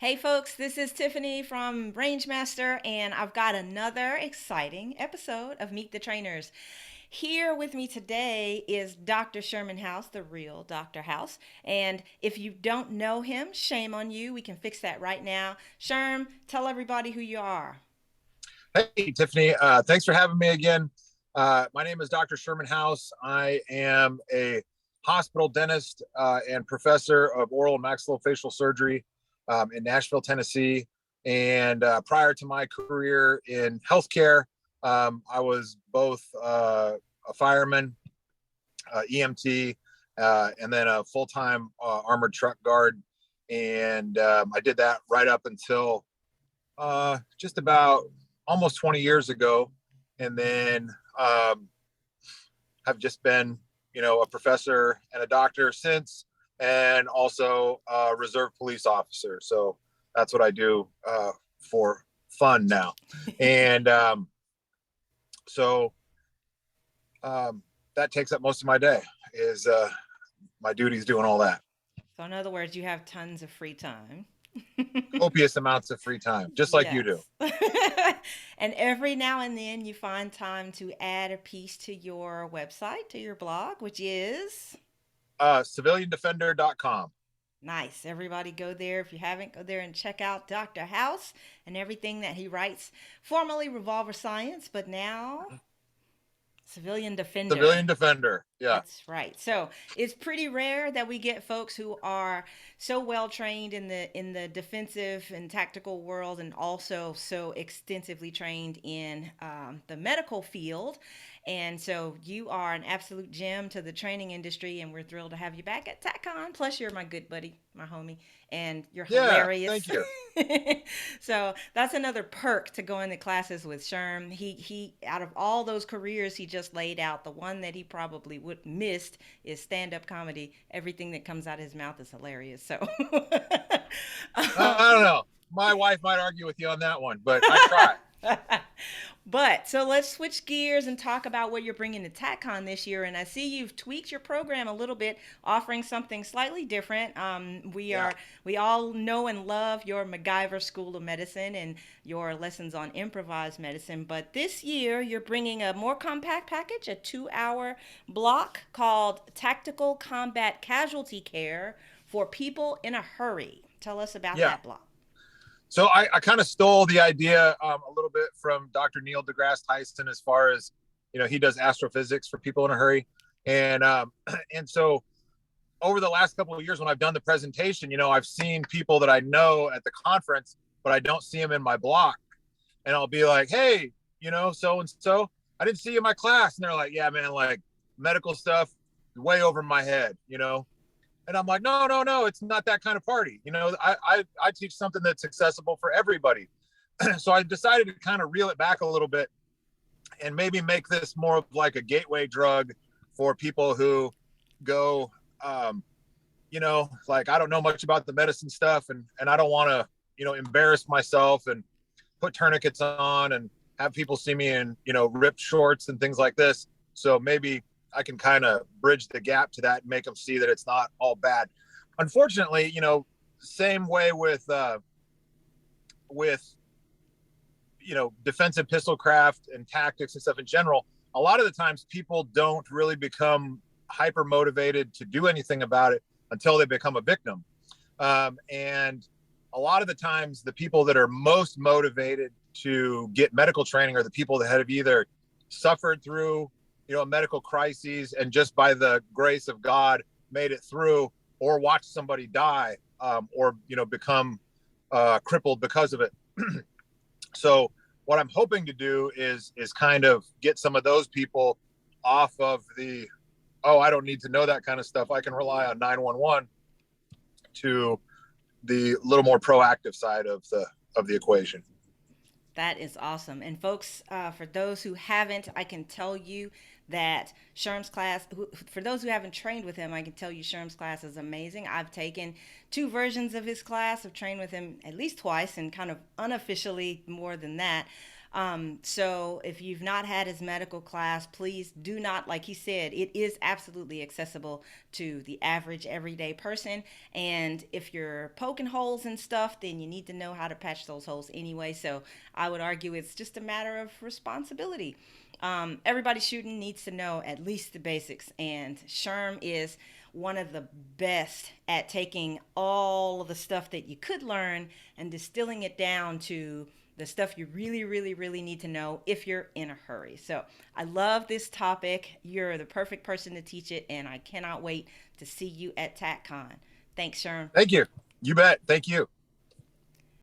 Hey folks, this is Tiffany from Rangemaster, and I've got another exciting episode of Meet the Trainers. Here with me today is Dr. Sherman House, the real Dr. House. And if you don't know him, shame on you. We can fix that right now. Sherm, tell everybody who you are. Hey, Tiffany. Thanks for having me again. My name is Dr. Sherman House. I am a hospital dentist and professor of oral and maxillofacial surgery in Nashville, Tennessee. And prior to my career in healthcare, I was both a fireman, EMT, and then a full-time armored truck guard. And I did that right up until just about almost 20 years ago. And then have just been, a professor and a doctor since, and also a reserve police officer. So that's what I do for fun now. And so that takes up most of my day is my duties doing all that. So, in other words, you have tons of free time. Copious amounts of free time, just like you do. Yes. And every now and then you find time to add a piece to your website, to your blog, which is Civiliandefender.com. nice. Everybody go there. If you haven't, go there and check out Dr. House and everything that he writes. Formerly Revolver Science, but now Civilian Defender. Civilian Defender. Yeah. That's right. So it's pretty rare that we get folks who are so well trained in the defensive and tactical world, and also so extensively trained in the medical field. And so you are an absolute gem to the training industry, and we're thrilled to have you back at TacCon. Plus, you're my good buddy, my homie, and you're Yeah. hilarious. Thank you. So that's another perk to going to classes with Sherm. He out of all those careers he just laid out, the one that he probably would missed is stand-up comedy. Everything that comes out of his mouth is hilarious. So I don't know. My wife might argue with you on that one, but I try. But so let's switch gears and talk about what you're bringing to TacCon this year. And I see you've tweaked your program a little bit, offering something slightly different. Yeah. We all know and love your MacGyver School of Medicine and your lessons on improvised medicine. But this year you're bringing a more compact package, a 2-hour block called Tactical Combat Casualty Care for People in a Hurry. Tell us about Yeah. that block. So I kind of stole the idea a little bit from Dr. Neil deGrasse Tyson as far as, he does astrophysics for people in a hurry. And and so over the last couple of years when I've done the presentation, I've seen people that I know at the conference, but I don't see them in my block. And I'll be like, hey, so and so, I didn't see you in my class. And they're like, yeah, man, like medical stuff way over my head, And I'm like, no, no, no, it's not that kind of party. I teach something that's accessible for everybody. So I decided to kind of reel it back a little bit and maybe make this more of like a gateway drug for people who go, like I don't know much about the medicine stuff, and I don't want to, embarrass myself and put tourniquets on and have people see me in, ripped shorts and things like this. So maybe I can kind of bridge the gap to that and make them see that it's not all bad. Unfortunately, same way with defensive pistol craft and tactics and stuff in general. A lot of the times people don't really become hyper motivated to do anything about it until they become a victim. And a lot of the times the people that are most motivated to get medical training are the people that have either suffered through medical crises and just by the grace of God made it through, or watch somebody die, or become crippled because of it. So what I'm hoping to do is kind of get some of those people off of the, oh, I don't need to know that kind of stuff, I can rely on 911, to the little more proactive side of the equation. That is awesome. And folks, for those who haven't, I can tell you that Sherm's class, for those who haven't trained with him, I can tell you Sherm's class is amazing. I've taken two versions of his class. I've trained with him at least twice and kind of unofficially more than that. So if you've not had his medical class, please do not, like he said, it is absolutely accessible to the average everyday person. And if you're poking holes and stuff, then you need to know how to patch those holes anyway. So I would argue it's just a matter of responsibility. Everybody shooting needs to know at least the basics, and Sherm is one of the best at taking all of the stuff that you could learn and distilling it down to the stuff you really, really, really need to know if you're in a hurry. So I love this topic. You're the perfect person to teach it, and I cannot wait to see you at TacCon. Thanks, Sherm. Thank you. You bet. Thank you.